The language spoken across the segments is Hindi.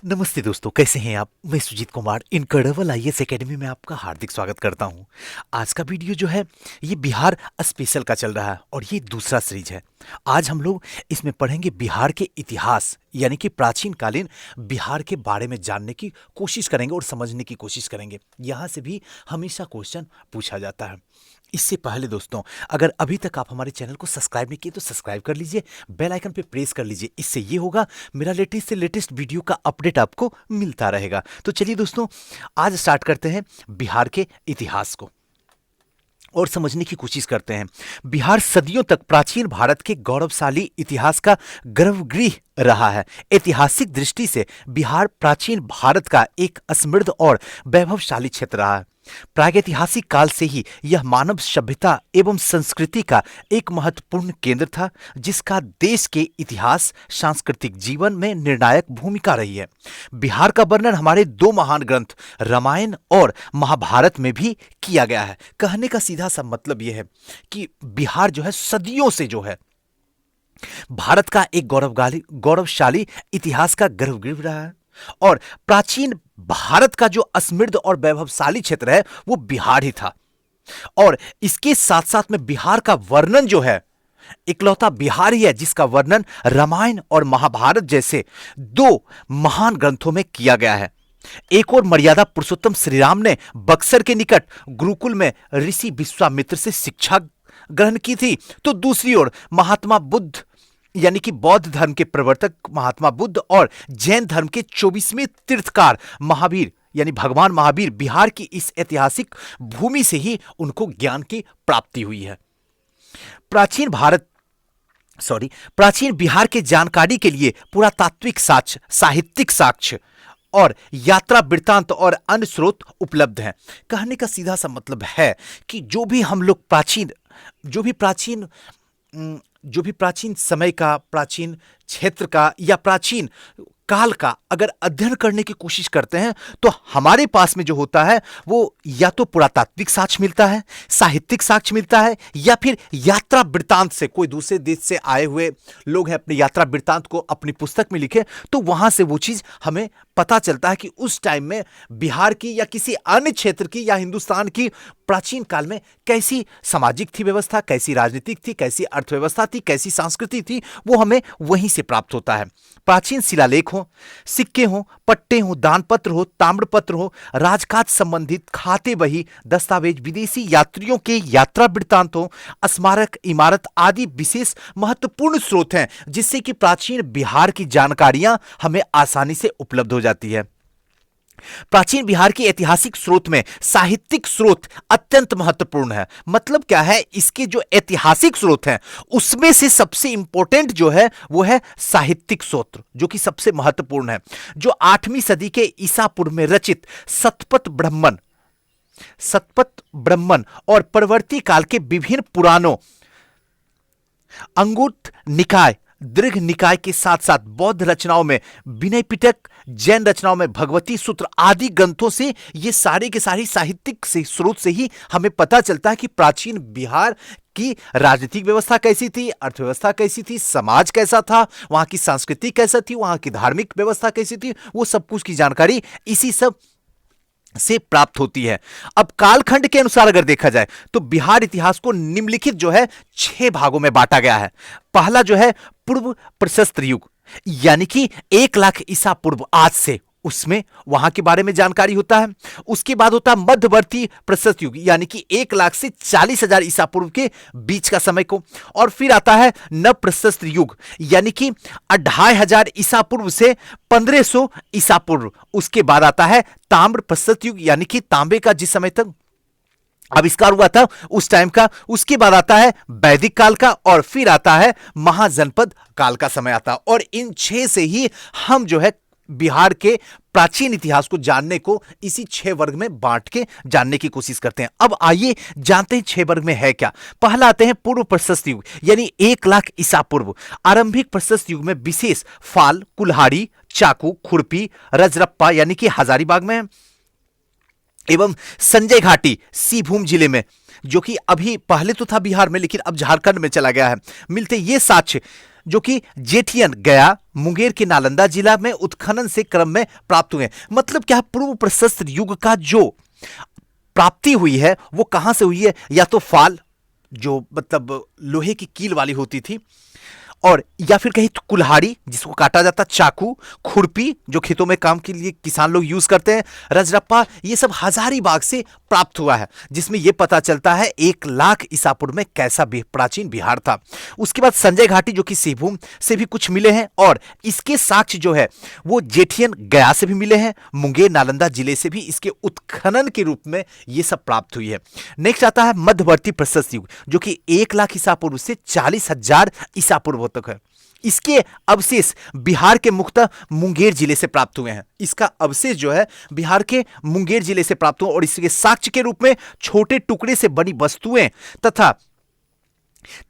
नमस्ते दोस्तों, कैसे हैं आप? मैं Sujeet Kumar incredible IAS academy में आपका हार्दिक स्वागत करता हूं। आज का वीडियो जो है ये बिहार स्पेशल का चल रहा है और ये दूसरा सीरीज है। आज हम लोग इसमें पढ़ेंगे बिहार के इतिहास यानी कि प्राचीन कालीन बिहार के बारे में जानने की कोशिश करेंगे और समझने की कोशिश करेंगे। यहाँ से भी हमेशा क्वेश्चन पूछा जाता है। इससे पहले दोस्तों, अगर अभी तक आप हमारे चैनल को सब्सक्राइब नहीं किए तो सब्सक्राइब कर लीजिए, बेल आइकन पे प्रेस कर लीजिए। इससे ये होगा मेरा लेटेस्ट से लेटेस्ट वीडियो का अपडेट आपको मिलता रहेगा। तो चलिए दोस्तों, आज स्टार्ट करते हैं बिहार के इतिहास को और समझने की कोशिश करते हैं। बिहार सदियों तक प्राचीन भारत के गौरवशाली इतिहास का गर्भगृह रहा है। ऐतिहासिक दृष्टि से बिहार प्राचीन भारत का एक समृद्ध और वैभवशाली क्षेत्र रहा है। प्रागैतिहासिक काल से ही यह मानव सभ्यता एवं संस्कृति का एक महत्वपूर्ण केंद्र था, जिसका देश के इतिहास सांस्कृतिक जीवन में निर्णायक भूमिका रही है। बिहार का वर्णन हमारे दो महान ग्रंथ रामायण और महाभारत में भी किया गया है। कहने का सीधा सा मतलब यह है कि बिहार जो है सदियों से जो है भारत का एक गौरवशाली इतिहास का गर्भगृह रहा है और प्राचीन भारत का जो समृद्ध और वैभवशाली क्षेत्र है वो बिहार ही था। और इसके साथ साथ में बिहार का वर्णन जो है इकलौता बिहार ही है जिसका वर्णन रामायण और महाभारत जैसे दो महान ग्रंथों में किया गया है। एक और मर्यादा पुरुषोत्तम श्री राम ने बक्सर के निकट गुरुकुल में ऋषि विश्वामित्र से शिक्षा ग्रहण की थी, तो दूसरी ओर महात्मा बुद्ध यानी कि बौद्ध धर्म के प्रवर्तक महात्मा बुद्ध और जैन धर्म के 24वें तीर्थकार महावीर यानी भगवान महावीर बिहार की इस ऐतिहासिक भूमि से ही उनको ज्ञान की प्राप्ति हुई है। प्राचीन बिहार के जानकारी के लिए पुरातात्विक साक्ष्य, साहित्यिक साक्ष्य और यात्रा वृत्तांत और अन्य स्रोत उपलब्ध हैं। कहने का सीधा सा मतलब है कि जो भी प्राचीन समय का, प्राचीन क्षेत्र का या प्राचीन काल का अगर अध्ययन करने की कोशिश करते हैं तो हमारे पास में जो होता है वो या तो पुरातात्विक साक्ष्य मिलता है, साहित्यिक साक्ष्य मिलता है, या फिर यात्रा वृत्तांत से कोई दूसरे देश से आए हुए लोग हैं अपने यात्रा वृत्तांत को अपनी पुस्तक में लिखे, तो वहां से वो चीज हमें पता चलता है कि उस टाइम में बिहार की या किसी अन्य क्षेत्र की या हिंदुस्तान की प्राचीन काल में कैसी सामाजिक थी व्यवस्था, कैसी राजनीतिक थी, कैसी अर्थव्यवस्था थी, कैसी संस्कृति थी, वो हमें वहीं से प्राप्त होता है। प्राचीन शिलालेख हो, सिक्के हो, पट्टे हो, दानपत्र हो, ताम्रपत्र हो, राजकाज संबंधित खाते बही, दस्तावेज, विदेशी यात्रियों के यात्रा वृत्तांत हो, स्मारक, इमारत आदि विशेष महत्वपूर्ण स्रोत हैं जिससे कि प्राचीन बिहार की जानकारियां हमें आसानी से उपलब्ध हो जाती है। प्राचीन बिहार की ऐतिहासिक स्रोत में साहित्यिक स्रोत अत्यंत महत्वपूर्ण है। मतलब क्या है, इसके जो ऐतिहासिक स्रोत हैं उसमें से सबसे इंपॉर्टेंट जो है वो है साहित्यिक स्रोत, जो कि सबसे महत्वपूर्ण है, जो 8वीं सदी के ईसा पूर्व में रचित सतपथ ब्रह्मन और परवर्ती काल के विभिन्न पुराणों, अंगुत्तर निकाय, दीर्घ निकाय के साथ साथ बौद्ध रचनाओं में विनय पिटक, जैन रचनाओं में भगवती सूत्र आदि ग्रंथों से ये सारे के सारी साहित्यिक से स्रोत से ही हमें पता चलता है कि प्राचीन बिहार की राजनीतिक व्यवस्था कैसी थी, अर्थव्यवस्था कैसी थी, समाज कैसा था, वहां की संस्कृति कैसा थी, वहां की धार्मिक व्यवस्था कैसी थी, वो सब कुछ की जानकारी इसी सब से प्राप्त होती है। अब कालखंड के अनुसार अगर देखा जाए तो बिहार इतिहास को निम्नलिखित जो है 6 भागों में बांटा गया है। पहला जो है पूर्व प्रशस्त्र युग यानी कि 1 लाख ईसा पूर्व आज से, उसमें वहां के बारे में जानकारी होता है। उसके बाद होता है मध्यवर्ती प्रशस्त युग यानी कि 1 लाख से 40,000 ईसा पूर्व के बीच का समय को। और फिर आता है नव प्रशस्त युग यानी कि 25,000 ईसा पूर्व से 1500 ईसा पूर्व। उसके बाद आता है ताम्र प्रशस्त युग यानी कि तांबे का जिस समय तक आविष्कार हुआ था उस टाइम का। उसके बाद आता है वैदिक काल का और फिर आता है महाजनपद काल का समय आता है। और इन 6 से ही हम जो है बिहार के प्राचीन इतिहास को जानने को इसी 6 वर्ग में बांट के जानने की कोशिश करते हैं। अब आइए जानते हैं 6 वर्ग में है क्या। पहला आते हैं पूर्व प्रशस्त युग यानी 1 लाख ईसा पूर्व। आरंभिक प्रशस्त युग में विशेष फाल, कुल्हाड़ी, चाकू, खुरपी, रजरप्पा यानी कि हजारीबाग में एवं संजय घाटी सिंहभूम जिले में जो कि अभी पहले तो था बिहार में लेकिन अब झारखंड में चला गया है, मिलते ये साक्ष्य जो कि जेठियन, गया, मुंगेर के नालंदा जिला में उत्खनन से क्रम में प्राप्त हुए। मतलब क्या, पूर्व प्रशस्त्र युग का जो प्राप्ति हुई है वो कहां से हुई है? या तो फाल, जो मतलब लोहे की कील वाली होती थी, और या फिर कहीं तो कुल्हाड़ी जिसको काटा जाता, चाकू, खुरपी जो खेतों में काम के लिए किसान लोग यूज करते हैं, रजरप्पा, ये सब हजारीबाग से प्राप्त हुआ है, जिसमें यह पता चलता है 1 लाख ईसा पूर्व में कैसा प्राचीन बिहार था। उसके बाद संजय घाटी जो कि सिंहभूम से भी कुछ मिले हैं, और इसके साक्ष्य जो है वो जेठियन, गया से भी मिले हैं, मुंगेर, नालंदा जिले से भी इसके उत्खनन के रूप में ये सब प्राप्त हुई है। नेक्स्ट आता है मध्यवर्ती प्रशस्त युग, जो कि 1 लाख ईसा पूर्व से 40,000 ईसा पूर्व तक है। इसके अवशेष बिहार के मुख्यतः मुंगेर जिले से प्राप्त हुए हैं। इसका अवशेष जो है बिहार के मुंगेर जिले से प्राप्त हुआ, और इसके साक्ष्य के रूप में छोटे टुकड़े से बनी वस्तुएं तथा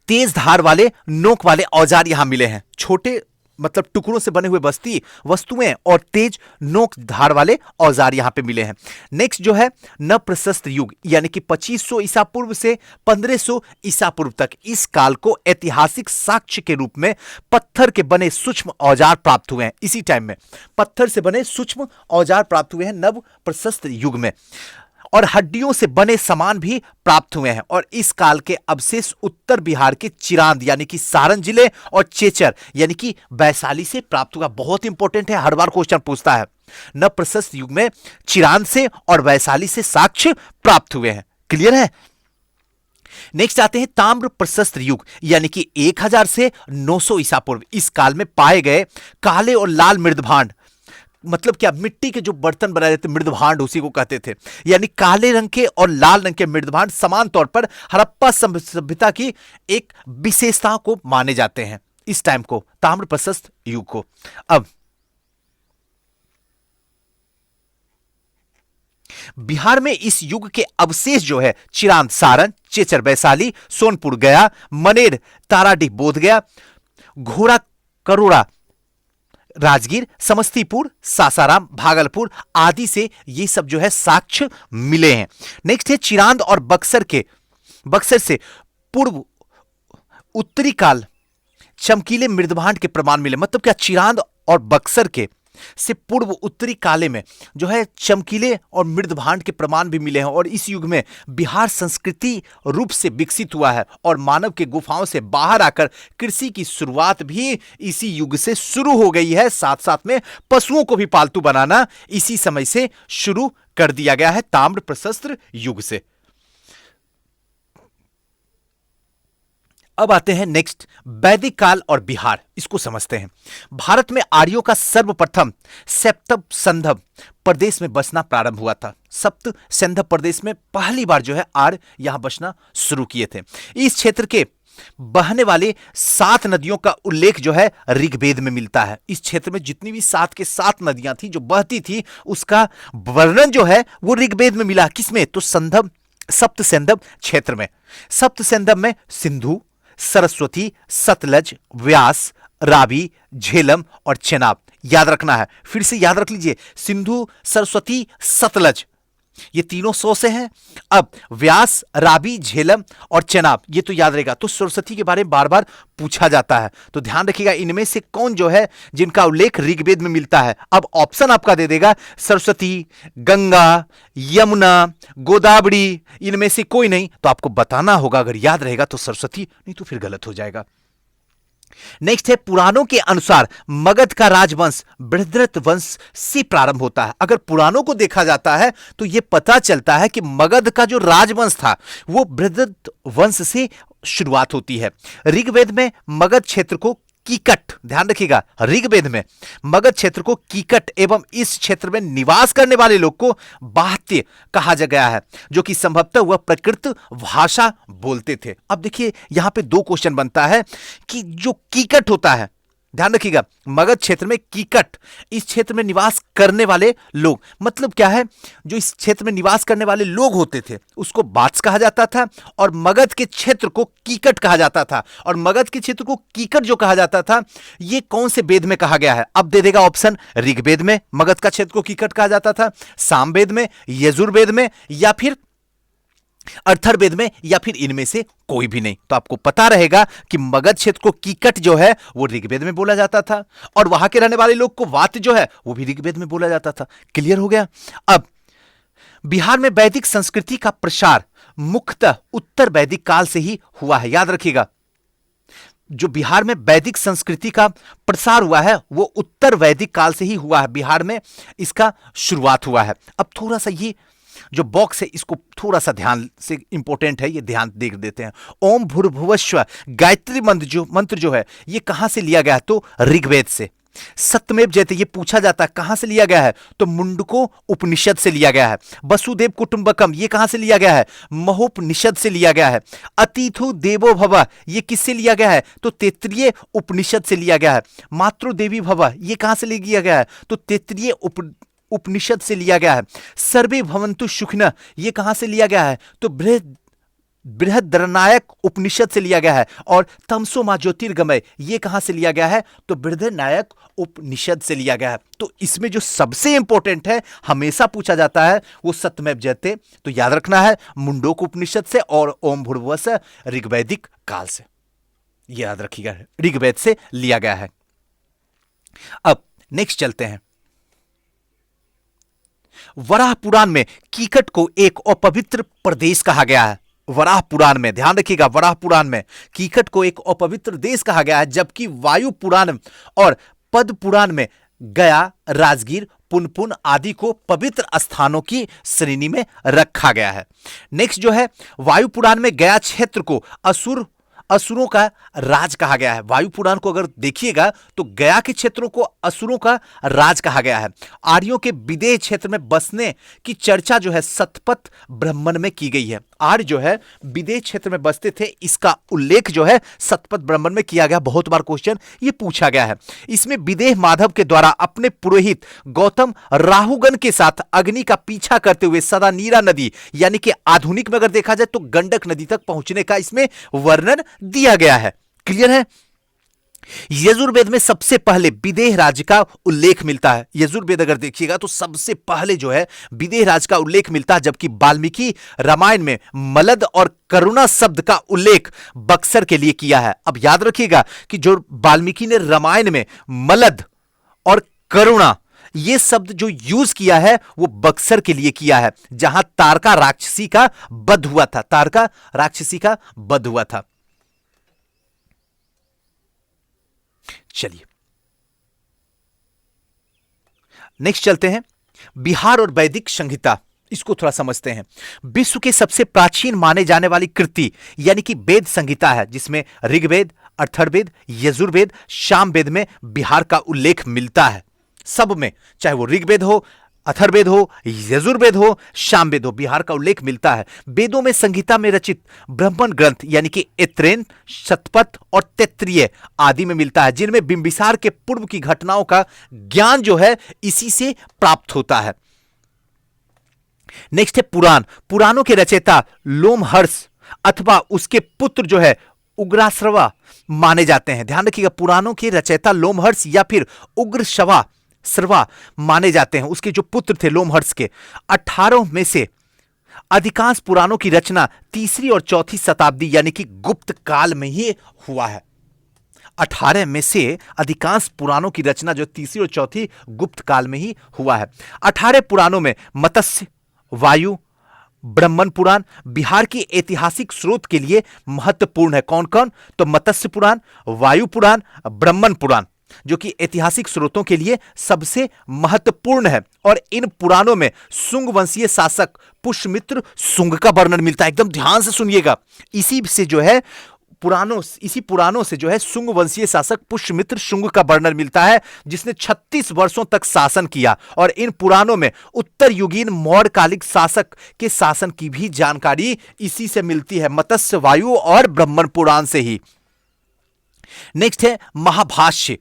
तेज धार वाले नोक वाले औजार यहां मिले हैं। छोटे मतलब टुकड़ों से बने हुए वस्तुएं और तेज नोक धार वाले औजार यहां पे मिले हैं। नेक्स्ट जो है नव प्रशस्त युग, यानी कि 2500 ईसा पूर्व से 1500 ईसा पूर्व तक, इस काल को ऐतिहासिक साक्ष्य के रूप में पत्थर के बने सूक्ष्म औजार प्राप्त हुए हैं। इसी टाइम में पत्थर से बने सूक्ष्म औजार प्राप्त हुए हैं नव प्रशस्त युग में, और हड्डियों से बने सामान भी प्राप्त हुए हैं। और इस काल के अवशेष उत्तर बिहार के चिरांद यानी कि सारण जिले और चेचर यानी कि वैशाली से प्राप्त हुआ। बहुत इंपॉर्टेंट है, हर बार क्वेश्चन पूछता है। नव प्रशस्त युग में चिरांद से और वैशाली से साक्ष्य प्राप्त हुए हैं। क्लियर है? नेक्स्ट आते हैं ताम्र प्रशस्त युग, यानी कि 1000 से 900 ईसा पूर्व। इस काल में पाए गए काले और लाल मृदभांड, मतलब क्या, मिट्टी के जो बर्तन बनाए जाते मृदभांड, उसी को कहते थे। यानी काले रंग के और लाल रंग के मृदभांड समान तौर पर हड़प्पा सभ्यता की एक विशेषता को माने जाते हैं। इस टाइम को, ताम्र प्रशस्त युग को। अब बिहार में इस युग के अवशेष जो है चिरांद, सारण, चेचर, वैशाली, सोनपुर, गया, मनेर, ताराडीह, बोधगया, घोड़ा करोड़ा, राजगीर, समस्तीपुर, सासाराम, भागलपुर आदि से ये सब जो है साक्ष्य मिले हैं। नेक्स्ट है चिरांद और बक्सर से पूर्व उत्तरी काल चमकीले मृदभांड के प्रमाण मिले। मतलब क्या, चिरांद और बक्सर के से पूर्व उत्तरी काले में जो है चमकीले और मृदभांड के प्रमाण भी मिले हैं। और इस युग में बिहार संस्कृति रूप से विकसित हुआ है, और मानव के गुफाओं से बाहर आकर कृषि की शुरुआत भी इसी युग से शुरू हो गई है। साथ साथ में पशुओं को भी पालतू बनाना इसी समय से शुरू कर दिया गया है, ताम्र प्रशस्त युग से। अब आते हैं नेक्स्ट वैदिक काल और बिहार, इसको समझते हैं। भारत में आर्यों का सर्वप्रथम सप्त सिंधव प्रदेश में बसना प्रारंभ हुआ था। सप्त सिंधव प्रदेश में पहली बार जो है आर्य यहां बसना शुरू किए थे। इस क्षेत्र के बहने वाले 7 नदियों का उल्लेख जो है ऋग्वेद में मिलता है। इस क्षेत्र में जितनी भी 7 के 7 नदियां थी जो बहती थी, उसका वर्णन जो है वो ऋग्वेद में मिला। किसमें? तो सप्त सिंधव क्षेत्र में। सप्त सिंधव में सिंधु, सरस्वती, सतलज, व्यास, रावी, झेलम और चेनाब। याद रखना है, फिर से याद रख लीजिए, सिंधु, सरस्वती, सतलज, ये तीनों 100 से हैं। अब व्यास, रावी, झेलम और चेनाब, ये तो याद रहेगा। तो सरस्वती के बारे में बार बार पूछा जाता है, तो ध्यान रखिएगा इनमें से कौन जो है जिनका उल्लेख ऋग्वेद में मिलता है। अब ऑप्शन आपका दे देगा सरस्वती, गंगा, यमुना, गोदावरी, इनमें से कोई नहीं, तो आपको बताना होगा। अगर याद रहेगा तो सरस्वती, नहीं तो फिर गलत हो जाएगा। नेक्स्ट है पुराणों के अनुसार मगध का राजवंश बृहद्रथ वंश से प्रारंभ होता है। अगर पुराणों को देखा जाता है तो यह पता चलता है कि मगध का जो राजवंश था वो बृहद्रथ वंश से शुरुआत होती है। ऋग्वेद में मगध क्षेत्र को कीकट, ध्यान रखिएगा, ऋग्वेद में मगध क्षेत्र को कीकट एवं इस क्षेत्र में निवास करने वाले लोग को बाह्य कहा गया है, जो कि संभवतः वह प्रकृत भाषा बोलते थे। अब देखिए यहां पे 2 क्वेश्चन बनता है कि जो कीकट होता है, ध्यान रखिएगा, मगध क्षेत्र में कीकट, इस क्षेत्र में निवास करने वाले लोग, मतलब क्या है, जो इस क्षेत्र में निवास करने वाले लोग होते थे उसको बात्स कहा जाता था, और मगध के क्षेत्र को कीकट कहा जाता था। और मगध के क्षेत्र को कीकट जो कहा जाता था, यह कौन से वेद में कहा गया है? अब दे देगा ऑप्शन, ऋग्वेद में मगध का क्षेत्र को कीकट कहा जाता था, सामवेद में, यजुर्वेद में, या फिर अर्थववेद में, या फिर इनमें से कोई भी नहीं। तो आपको पता रहेगा कि मगध क्षेत्र को कीकट जो है वो ऋग्वेद में बोला जाता था, और वहां के रहने वाले लोग को वात जो है वो भी ऋग्वेद में बोला जाता था। क्लियर हो गया। अब बिहार में वैदिक संस्कृति का प्रसार मुख्यतः उत्तर वैदिक काल से ही हुआ है। याद रखिएगा, जो बिहार में वैदिक संस्कृति का प्रसार हुआ है वो उत्तर वैदिक काल से ही हुआ है। बिहार में इसका शुरुआत हुआ है। अब थोड़ा सा ये जो बॉक्स है इसको थोड़ा सा ध्यान से, इंपॉर्टेंट है ये, ध्यान देख देते हैं। ओम भूर्भुवस्व गायत्री मंत्र जो है ये कहां से लिया गया है? तो ऋग्वेद से। सत्यमेव जयते ये पूछा जाता है कहां से लिया गया है? तो मुंडको उपनिषद से लिया गया है। वसुदेव कुटुंबकम ये कहां से लिया गया है? महोपनिषद से लिया गया है। अतिथु देवो भव ये किससे लिया गया है? तो तैत्तिरीय उपनिषद से लिया गया है। मातृदेवी भव ये कहां से लिया गया है? तो तैत्तिरीय उपनिषद से लिया गया है। सर्वे भवन्तु सुखिनः ये कहां से लिया गया है? तो बृहद्रनायक उपनिषद से लिया गया है। और तमसो मा ज्योतिर्गमय ये कहां से लिया गया है? तो बृहद्रनायक उपनिषद से लिया गया है। तो इसमें जो सबसे इंपॉर्टेंट है, हमेशा पूछा जाता है, वो सत्यमेव जयते। तो याद रखना है मुंडोक उपनिषद से और ओम भूर्भुवस्व ऋग्वैदिक काल से। याद रखिएगा ऋग्वेद से लिया गया है। अब नेक्स्ट चलते हैं। वराह पुराण में कीकट को एक अपवित्र प्रदेश कहा गया है। वराह पुराण में ध्यान रखिएगा, वराह पुराण में कीकट को एक अपवित्र देश कहा गया है, जबकि वायु पुराण और पद्म पुराण में गया, राजगीर, पुनपुन आदि को पवित्र स्थानों की श्रेणी में रखा गया है। नेक्स्ट जो है, वायु पुराण में गया क्षेत्र को असुरों का राज कहा गया है। वायु पुराण को अगर देखिएगा तो गया के क्षेत्रों को असुरों का राज कहा गया है। आर्यों के विदेह क्षेत्र में बसने की चर्चा जो है शतपथ ब्राह्मण में की गई है। आर्य जो है विदेह क्षेत्र में बसते थे, इसका उल्लेख जो है शतपथ ब्राह्मण में किया गया। बहुत बार क्वेश्चन ये पूछा गया है। इसमें विदेह माधव के द्वारा अपने पुरोहित गौतम राहुगण के साथ अग्नि का पीछा करते हुए सदा नीरा नदी, यानी कि आधुनिक में अगर देखा जाए तो गंडक नदी तक पहुंचने का इसमें वर्णन दिया गया है। क्लियर है। यजुर्वेद में सबसे पहले विदेह राज्य का उल्लेख मिलता है। यजुर्वेद अगर देखिएगा तो सबसे पहले जो है विदेह राज्य का उल्लेख मिलता है, जबकि वाल्मीकि रामायण में मलद और करुणा शब्द का उल्लेख बक्सर के लिए किया है। अब याद रखिएगा कि जो वाल्मीकि ने रामायण में मलद और करुणा ये शब्द जो यूज किया है वो बक्सर के लिए किया है, जहां तारका राक्षसी का वध हुआ था। तारका राक्षसी का वध हुआ था। चलिए नेक्स्ट चलते हैं। बिहार और वैदिक संहिता, इसको थोड़ा समझते हैं। विश्व के सबसे प्राचीन माने जाने वाली कृति यानी कि वेद संहिता है, जिसमें ऋग्वेद, अथर्ववेद, यजुर्वेद, सामवेद में बिहार का उल्लेख मिलता है। सब में, चाहे वो ऋग्वेद हो, अथर्ववेद हो, यजुर्वेद हो, सामवेद हो, बिहार का उल्लेख मिलता है। वेदों में संहिता में रचित ब्राह्मण ग्रंथ यानी कि ऐत्रेय, शतपथ और तैत्तिरीय आदि में मिलता है, जिनमें बिंबिसार के पूर्व की घटनाओं का ज्ञान जो है इसी से प्राप्त होता है। नेक्स्ट है पुराण। पुराणों के रचयिता लोमहर्ष अथवा उसके पुत्र जो है उग्रश्रवा माने जाते हैं। ध्यान रखिएगा, पुराणों के रचयिता लोमहर्ष या फिर उग्रश्रवा माने जाते हैं। उसके जो पुत्र थे लोमहर्ष के, 18 में से अधिकांश पुराणों की रचना तीसरी और चौथी शताब्दी यानी कि गुप्त काल में ही हुआ है। 18 में से अधिकांश पुराणों की रचना जो तीसरी और चौथी गुप्त काल में ही हुआ है। 18 पुराणों में मत्स्य, वायु, ब्रह्मण पुराण बिहार की ऐतिहासिक स्रोत के लिए महत्वपूर्ण है। कौन कौन? तो मत्स्य पुराण, वायु पुराण, ब्रह्मण पुराण, जो कि ऐतिहासिक स्रोतों के लिए सबसे महत्वपूर्ण है। और इन पुराणों में शुंग वंशीय शासक पुष्यमित्र शुंग का वर्णन मिलता है। एकदम ध्यान से सुनिएगा, इसी पुराणों से जो है शुंग वंशीय शासक पुष्यमित्र शुंग का वर्णन मिलता है, जिसने 36 वर्षों तक शासन किया। और इन पुराणों में उत्तर युगीन मौर्यकालिक शासक के शासन की भी जानकारी इसी से मिलती है, मत्स्य, वायु और ब्रह्मण पुराण से ही। नेक्स्ट है महाभाष्य।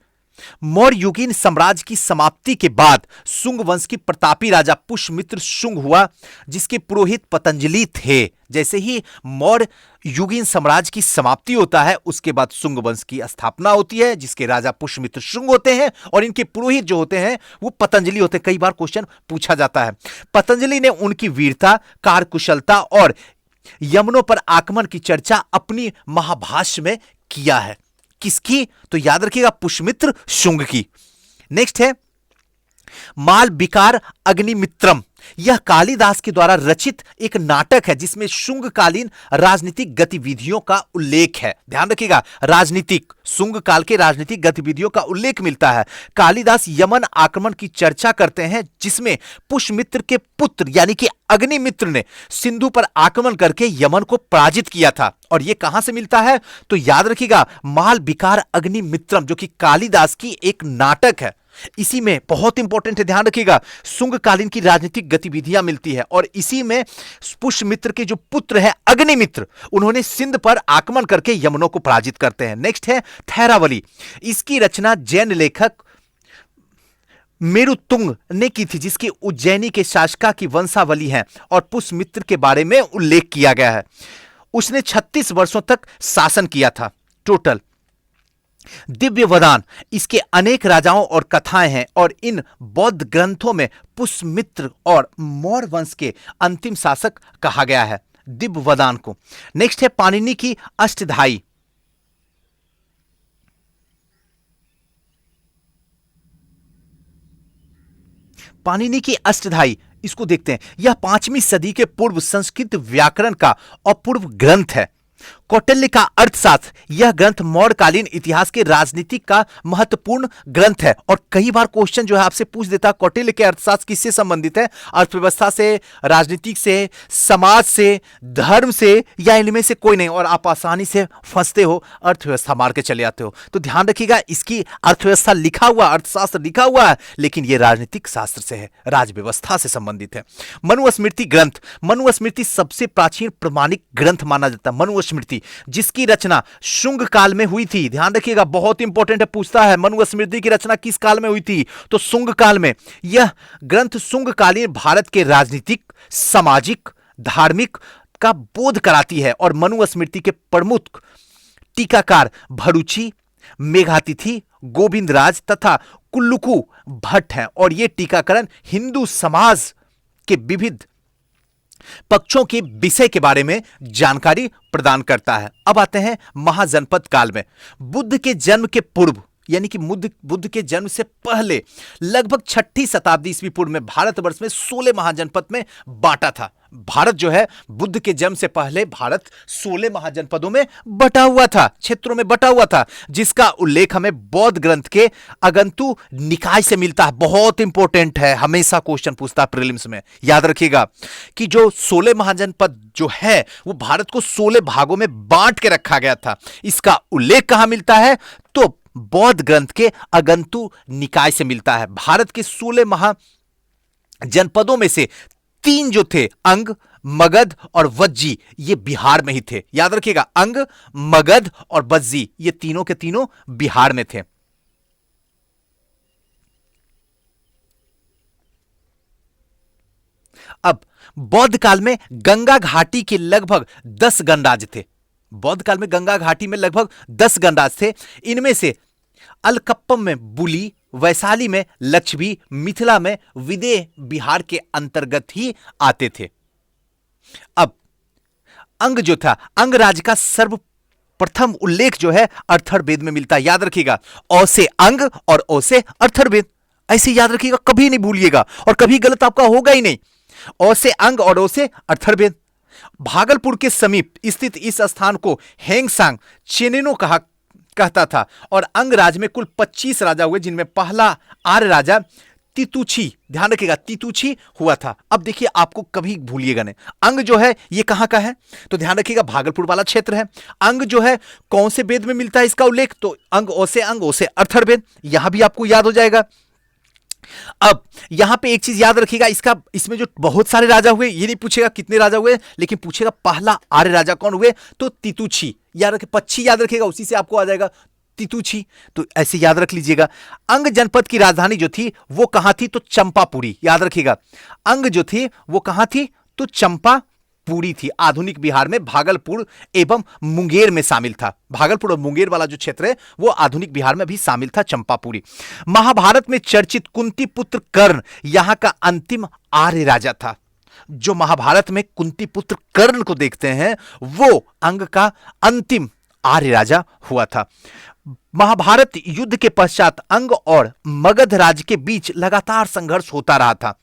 मौर्य युगीन साम्राज्य की समाप्ति के बाद शुंग वंश की प्रतापी राजा पुष्यमित्र शुंग हुआ, जिसके पुरोहित पतंजलि थे। जैसे ही मौर्य युगीन साम्राज्य की समाप्ति होता है उसके बाद शुंग वंश की स्थापना होती है, जिसके राजा पुष्यमित्र शुंग होते हैं और इनके पुरोहित जो होते हैं वो पतंजलि होते हैं। कई बार क्वेश्चन पूछा जाता है। पतंजलि ने उनकी वीरता, कार्यकुशलता और यमनों पर आक्रमण की चर्चा अपनी महाभाष्य में किया है। किसकी? तो याद रखिएगा, पुष्यमित्र शुंग की। नेक्स्ट है मालविकार अग्निमित्रम। यह कालिदास के द्वारा रचित एक नाटक है जिसमें शुंगकालीन राजनीतिक गतिविधियों का उल्लेख है। ध्यान रखिएगा, राजनीतिक, शुंग काल के राजनीतिक गतिविधियों का उल्लेख मिलता है। कालिदास यमन आक्रमण की चर्चा करते हैं जिसमें पुष्यमित्र के पुत्र यानी कि अग्निमित्र ने सिंधु पर आक्रमण करके यमन को पराजित किया था। और यह कहां से मिलता है? तो याद रखिएगा, मालविकार अग्निमित्रम जो कि कालिदास की एक नाटक है, इसी में बहुत इंपॉर्टेंट है, ध्यान रखिएगा, शुंगकालीन की राजनीतिक गतिविधियां मिलती है। और इसी में पुष्यमित्र के जो पुत्र हैं अग्निमित्र, उन्होंने सिंध पर आक्रमण करके यमनों को पराजित करते हैं। नेक्स्ट है थैरावली। इसकी रचना जैन लेखक मेरुतुंग ने की थी, जिसकी उज्जैनी के शासका की वंशावली है और पुष्यमित्र के बारे में उल्लेख किया गया है। उसने 36 वर्षों तक शासन किया था टोटल। दिव्य वदान, इसके अनेक राजाओं और कथाएं हैं और इन बौद्ध ग्रंथों में पुष्यमित्र और मौर्य वंश के अंतिम शासक कहा गया है दिव्य वदान को। नेक्स्ट है पाणिनि की अष्टधाई। पाणिनि की अष्टधाई, इसको देखते हैं। यह 5वीं सदी के पूर्व संस्कृत व्याकरण का अपूर्व ग्रंथ है। कौटिल्य का अर्थशास्त्र, यह ग्रंथ मौर्यकालीन इतिहास के राजनीतिक का महत्वपूर्ण ग्रंथ है। और कई बार क्वेश्चन जो है आपसे पूछ देता है कौटिल्य के अर्थशास्त्र किससे संबंधित है? अर्थव्यवस्था से, राजनीतिक से, समाज से, धर्म से, या इनमें से कोई नहीं, और आप आसानी से फंसते हो, अर्थव्यवस्था मार के चले आते हो। तो ध्यान रखिएगा, इसकी अर्थव्यवस्था लिखा हुआ, अर्थशास्त्र लिखा हुआ है, लेकिन यह राजनीतिक शास्त्र से है, राजव्यवस्था से संबंधित है। मनुस्मृति ग्रंथ, मनुस्मृति सबसे प्राचीन प्रमाणिक ग्रंथ माना जाता है। मनुस्मृति जिसकी रचना शुंग काल में हुई थी। ध्यान रखिएगा, बहुत इंपॉर्टेंट है, पूछता है मनुस्मृति की रचना किस काल में हुई थी? तो शुंग काल में। यह ग्रंथ शुंगकालीन भारत के राजनीतिक, सामाजिक, धार्मिक का बोध कराती है। और मनुस्मृति के प्रमुख टीकाकार भरूची, मेघातिथि, गोविंदराज तथा कुल्लुकु भट्ट हैं। और यह टीकाकरण हिंदू समाज के विविध पक्षों के विषय के बारे में जानकारी प्रदान करता है। अब आते हैं महाजनपद काल में। बुद्ध के जन्म के पूर्व यानी कि बुद्ध के जन्म से पहले लगभग 6ठी शताब्दी ईस्वी पूर्व में भारतवर्ष में 16 महाजनपद में बांटा था। भारत जो है बुद्ध के जन्म से पहले भारत 16 महाजनपदों में बटा हुआ था, क्षेत्रों में बटा हुआ था, जिसका उल्लेख हमें बौद्ध ग्रंथ के अगंतु निकाय से मिलता है। बहुत इंपॉर्टेंट है, हमेशा क्वेश्चन पूछता है प्रीलिम्स में। याद रखिएगा कि जो 16 महाजनपद जो है वो भारत को 16 भागों में बांट के रखा गया था। इसका उल्लेख कहां मिलता है? तो बौद्ध ग्रंथ के अगंतु निकाय से मिलता है। भारत के 16 महाजनपदों में से 3 जो थे, अंग, मगध और वज्जी, ये बिहार में ही थे। याद रखिएगा, अंग, मगध और वज्जी, ये तीनों के तीनों बिहार में थे। अब बौद्ध काल में गंगा घाटी के लगभग 10 गणराज्य थे। बौद्ध काल में गंगा घाटी में लगभग 10 गणराज्य थे। इनमें से अलकप्पम में बुली, वैशाली में लक्षवी, मिथिला में विदेह बिहार के अंतर्गत ही आते थे। अब अंग जो था, अंग राज्य का सर्वप्रथम उल्लेख जो है अथर्ववेद में मिलता है। याद रखिएगा, औ से अंग और ओ से अथर्ववेद, ऐसे याद रखिएगा, कभी नहीं भूलिएगा और कभी गलत आपका होगा ही नहीं। औ से अंग और ओ से अथर्ववेद। भागलपुर के समीप स्थित इस स्थान को हेंगसांग चेनेनो कहता था। और अंग राज्य में कुल 25 राजा हुए, जिनमें पहला आर्य राजा तितुची, ध्यान रखिएगा, तितुची हुआ था। अब देखिए, आपको कभी भूलिएगा नहीं, अंग जो है ये कहां का है? तो ध्यान रखिएगा, भागलपुर वाला क्षेत्र है। अंग जो है कौन से वेद में मिलता है इसका उल्लेख? तो अंग, ओ से अथर्ववेद, यहां भी आपको याद हो जाएगा। अब यहां पे एक चीज याद रखिएगा, इसमें जो बहुत सारे राजा हुए, ये नहीं पूछेगा कितने राजा हुए, लेकिन पूछेगा पहला आर्य राजा कौन हुए? तो तितुची। याद रखिए, पच्छी याद रखिएगा, उसी से आपको आ जाएगा तितुची। तो ऐसे याद रख लीजिएगा। अंग जनपद की राजधानी जो थी वो कहां थी? तो चंपापुरी। याद रखिएगा, अंग जो थी वो कहां थी? तो चंपापुरी थी। आधुनिक बिहार में भागलपुर एवं मुंगेर में शामिल था। भागलपुर और मुंगेर वाला जो क्षेत्र है वो आधुनिक बिहार में भी शामिल था, चंपापुरी। महाभारत में चर्चित कुंती पुत्र कर्ण यहां का अंतिम आर्य राजा था। जो महाभारत में कुंती पुत्र कर्ण को देखते हैं, वो अंग का अंतिम आर्य राजा हुआ था। महाभारत युद्ध के पश्चात अंग और मगध राज्य के बीच लगातार संघर्ष होता रहा था।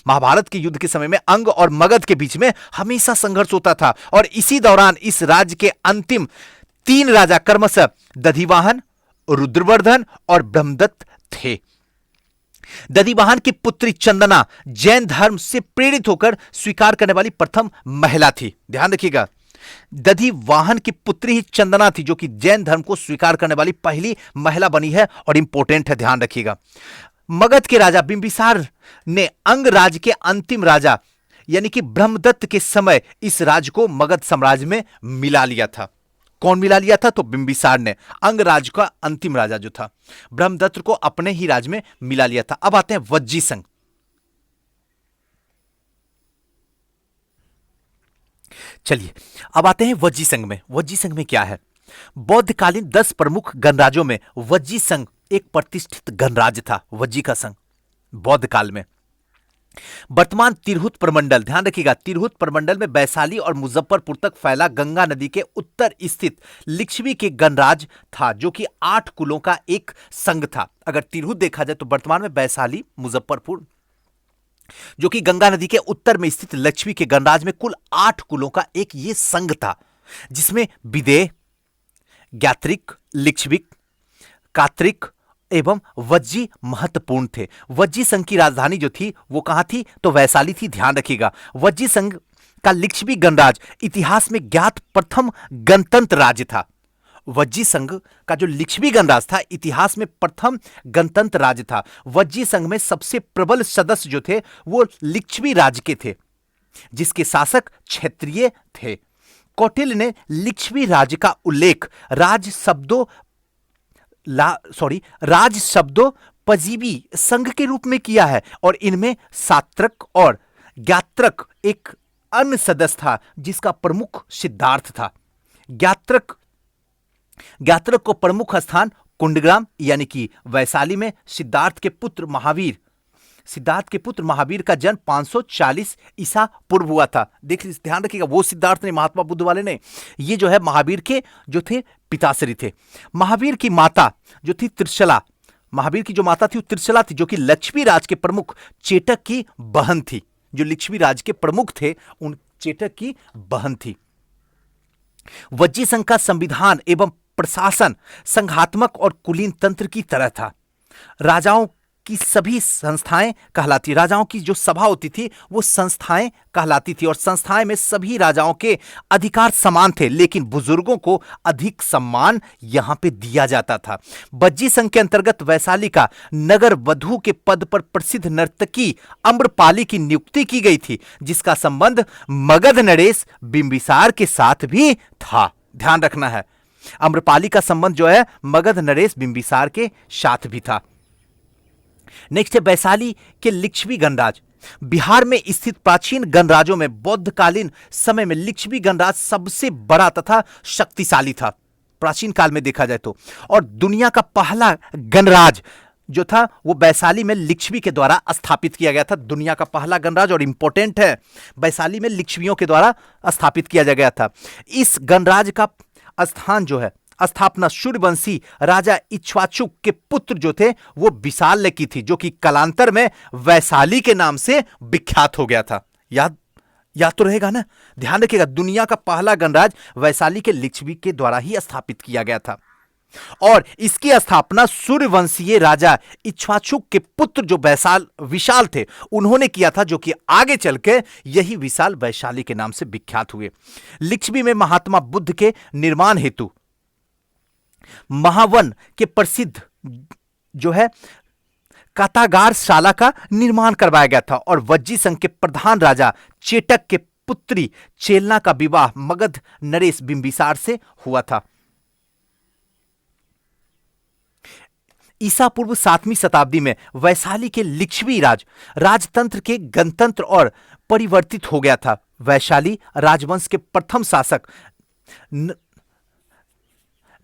महाभारत के युद्ध के समय में अंग और मगध के बीच में हमेशा संघर्ष होता था और इसी दौरान इस राज्य के अंतिम 3 राजा क्रमशः दधिवाहन, रुद्रवर्धन और ब्रह्मदत्त थे। दधिवाहन की पुत्री चंदना जैन धर्म से प्रेरित होकर स्वीकार करने वाली प्रथम महिला थी। ध्यान रखिएगा, दधिवाहन की पुत्री ही चंदना थी जो कि जैन धर्म को स्वीकार करने वाली पहली महिला बनी है और इंपॉर्टेंट है, ध्यान रखिएगा। मगध के राजा बिंबिसार ने अंग राज्य के अंतिम राजा यानी कि ब्रह्मदत्त के समय इस राज्य को मगध साम्राज्य में मिला लिया था। कौन मिला लिया था? तो बिंबिसार ने अंग राज्य का अंतिम राजा जो था ब्रह्मदत्त को अपने ही राज्य में मिला लिया था। अब आते हैं वज्जी संघ। चलिए अब आते हैं वज्जी संघ में। वज्जी संघ में क्या है? बौद्धकालीन 10 प्रमुख गणराज्यों में वज्जी संघ एक प्रतिष्ठित गणराज्य था। वज्जी का संघ बौद्ध काल में वर्तमान तिरहुत प्रमंडल, ध्यान रखिएगा, तिरहुत प्रमंडल में वैशाली और मुजफ्फरपुर तक फैला गंगा नदी के उत्तर स्थित लिच्छवी के गणराज्य था जो कि 8 कुलों का एक संघ था। अगर तिरहुत देखा जाए तो वर्तमान में वैशाली, मुजफ्फरपुर जो कि गंगा नदी के उत्तर में स्थित लिच्छवी के गणराज्य में कुल 8 कुलों का एक ये संघ था, जिसमें विदेह, ज्ञात्रिक, लिच्छविक, कात्रिक एवं वज्जी महत्वपूर्ण थे। वज्जी संघ की राजधानी जो थी वो कहां थी? तो वैशाली थी। ध्यान रखिएगा, वज्जी संघ का लिच्छवी गणराज्य इतिहास में ज्ञात प्रथम गणतंत्र राज्य था। वज्जी संघ का जो लिच्छवी गणराज्य था इतिहास में प्रथम गणतंत्र राज्य था। वज्जी संघ में सबसे प्रबल सदस्य जो थे वो लिच्छवी राज्य के थे, जिसके शासक क्षत्रिय थे। कौटिल्य ने लिच्छवी राज्य का उल्लेख राज शब्दोपजीवी संघ के रूप में किया है और इनमें सात्रक और ज्ञात्रक एक अन्य सदस्य था जिसका प्रमुख सिद्धार्थ था। ज्ञात्रक को प्रमुख स्थान कुंडग्राम यानी कि वैशाली में सिद्धार्थ के पुत्र महावीर का जन्म 540 ईसा पूर्व हुआ था। देखिए ध्यान रखिएगा, वो सिद्धार्थ ने, महात्मा बुद्ध वाले ने, ये जो है महावीर के जो थे पिताश्री थे। महावीर की माता जो थी त्रिशला, महावीर की जो माता थी वो त्रिशला थी जो कि लिच्छवी राज के प्रमुख चेटक की बहन थी। जो लिच्छवी राज के प्रमुख थे उन चेटक की बहन थी। वज्जी संघ का संविधान एवं प्रशासन संघात्मक और कुलीन तंत्र की तरह था। राजाओं की सभी संस्थाएं कहलाती, राजाओं की जो सभा होती थी वो संस्थाएं कहलाती थी और संस्थाएं में सभी राजाओं के अधिकार समान थे, लेकिन बुजुर्गों को अधिक सम्मान यहां पे दिया जाता था। वज्जी संघ के अंतर्गत वैशाली का नगर वधु के पद पर प्रसिद्ध नर्तकी अम्रपाली की नियुक्ति की गई थी, जिसका संबंध मगध नरेश बिंबिसार के साथ भी था। ध्यान रखना है, अम्रपाली का संबंध जो है मगध नरेश बिंबिसार के साथ भी था। नेक्स्ट है वैशाली के लिच्छवी गणराज्य। बिहार में स्थित प्राचीन गणराज्यों में बौद्धकालीन समय में लिच्छवी गणराज्य सबसे बड़ा तथा शक्तिशाली था, प्राचीन काल में देखा जाए तो। और दुनिया का पहला गणराज्य जो था वो वैशाली में लिच्छवी के द्वारा स्थापित किया गया था। दुनिया का पहला गणराज्य, और इंपॉर्टेंट है, वैशाली में लिच्छवियों के द्वारा स्थापित किया गया था। इस गणराज्य का स्थान जो है स्थापना सूर्यवंशी राजा इक्ष्वाकुक के पुत्र जो थे वो विशाल ने की थी, जो कि कालांतर में वैशाली के नाम से विख्यात हो गया था। याद तो रहेगा ना, ध्यान रखिएगा, दुनिया का पहला गणराज्य वैशाली के लिच्छवी के द्वारा ही स्थापित किया गया था और इसकी स्थापना सूर्यवंशीय राजा इक्ष्वाकुक के पुत्र जो विशाल थे उन्होंने किया था, जो कि आगे चल के यही विशाल वैशाली के नाम से विख्यात हुए। लिच्छवी में महात्मा बुद्ध के निर्माण हेतु महावन के प्रसिद्ध जो है कातागार शाला का निर्माण करवाया गया था और वज्जी संघ के प्रधान राजा चेटक के पुत्री चेलना का विवाह मगध नरेश बिंबिसार से हुआ था। ईसा पूर्व 7वीं शताब्दी में वैशाली के लिच्छवी राजतंत्र के गणतंत्र और परिवर्तित हो गया था। वैशाली राजवंश के प्रथम शासक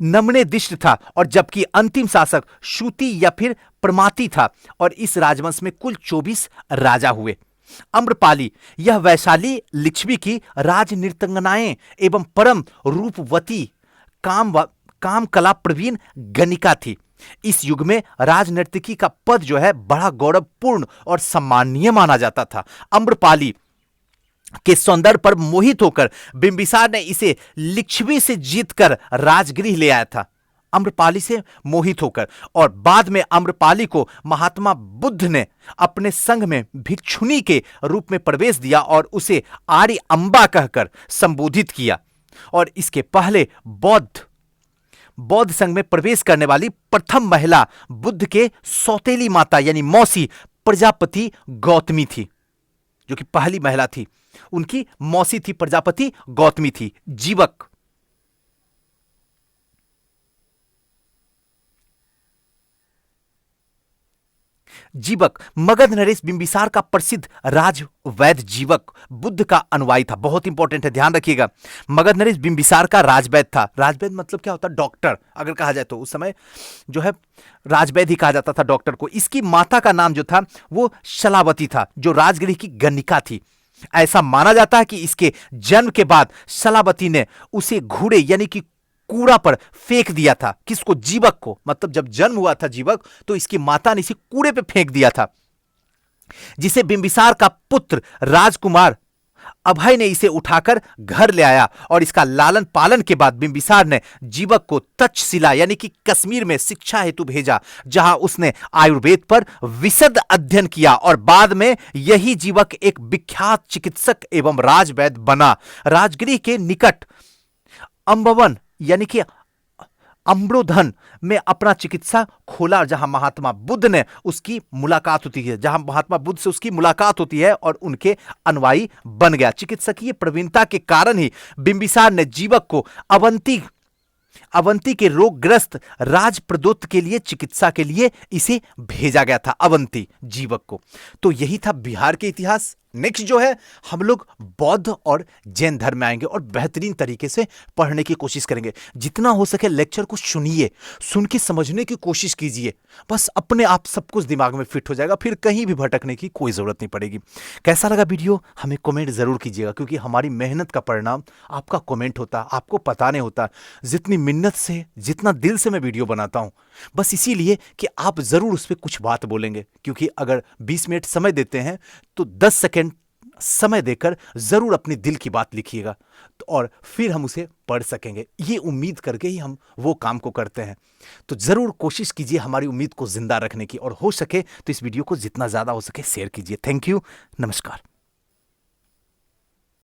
नमनेदिष्ट था और जबकि अंतिम शासक श्रुति या फिर प्रमाति था और इस राजवंश में कुल 24 राजा हुए। अम्रपाली यह वैशाली लिच्छवी की राज नृत्यंगनाएं एवं परम रूपवती काम कला प्रवीण गणिका थी। इस युग में राजनर्तकी का पद जो है बड़ा गौरवपूर्ण और सम्माननीय माना जाता था। अम्रपाली के सौंदर्य पर मोहित होकर बिंबिसार ने इसे लिच्छवी से जीतकर राजगृह ले आया था। अम्रपाली से मोहित होकर, और बाद में अम्रपाली को महात्मा बुद्ध ने अपने संघ में भिक्षुनी के रूप में प्रवेश दिया और उसे आर्य अम्बा कहकर संबोधित किया। और इसके पहले बौद्ध संघ में प्रवेश करने वाली प्रथम महिला बुद्ध के सौतेली माता यानी मौसी प्रजापति गौतमी थी, जो कि पहली महिला थी। उनकी मौसी थी प्रजापति गौतमी थी। जीवक मगध नरेश बिंबिसार का प्रसिद्ध राजवैद्य जीवक बुद्ध का अनुयायी था। बहुत इंपॉर्टेंट है, ध्यान रखिएगा। मगध नरेश बिंबिसार का राजवैद्य था। राजवैद्य मतलब क्या होता है? डॉक्टर अगर कहा जाए तो। उस समय जो है राजवैद्य ही कहा जाता था डॉक्टर को। इसकी माता का नाम जो था वो शलावती था, जो राजगृह की गणिका थी। ऐसा माना जाता है कि इसके जन्म के बाद शलावती ने उसे घूड़े यानी कि कूड़ा पर फेंक दिया था। किसको? जीवक को। मतलब जब जन्म हुआ था जीवक तो इसकी माता ने इसे कूड़े पे फेंक दिया था, जिसे बिंबिसार का पुत्र राजकुमार अभय ने इसे उठाकर घर ले आया। और इसका लालन पालन के बाद बिंबिसार ने जीवक को तक्षशिला यानी कि कश्मीर में शिक्षा हेतु भेजा, जहां उसने आयुर्वेद पर विशद अध्ययन किया। और बाद में यही जीवक एक विख्यात चिकित्सक एवं राजवैद्य बना। राजगृह के निकट अम्बवन यानी कि अम्ब्रोधन में अपना चिकित्सा खोला, जहां महात्मा बुद्ध ने उसकी मुलाकात होती है, जहां महात्मा बुद्ध से उसकी मुलाकात होती है और उनके अनुयायी बन गया। चिकित्सकीय प्रवीणता के कारण ही बिंबिसार ने जीवक को अवंती के रोगग्रस्त राजप्रदोत के लिए चिकित्सा के लिए इसे भेजा गया था, अवंती जीवक को। तो यही था बिहार के इतिहास। नेक्स्ट जो है हम लोग बौद्ध और जैन धर्म में आएंगे और बेहतरीन तरीके से पढ़ने की कोशिश करेंगे। जितना हो सके लेक्चर को सुनिए, सुन के समझने की कोशिश कीजिए। बस अपने आप सब कुछ दिमाग में फिट हो जाएगा, फिर कहीं भी भटकने की कोई जरूरत नहीं पड़ेगी। कैसा लगा वीडियो हमें कमेंट जरूर कीजिएगा, क्योंकि हमारी मेहनत का परिणाम आपका कमेंट होता है। आपको पता नहीं होता जितनी मिन्नत से, जितना दिल से मैं वीडियो बनाता हूं, बस इसीलिए कि आप जरूर उस पर कुछ बात बोलेंगे। क्योंकि अगर 20 मिनट समय देते हैं तो 10 सेकंड समय देकर जरूर अपने दिल की बात लिखिएगा, और फिर हम उसे पढ़ सकेंगे। ये उम्मीद करके ही हम वो काम को करते हैं। तो जरूर कोशिश कीजिए हमारी उम्मीद को जिंदा रखने की, और हो सके तो इस वीडियो को जितना ज्यादा हो सके शेयर कीजिए। थैंक यू, नमस्कार।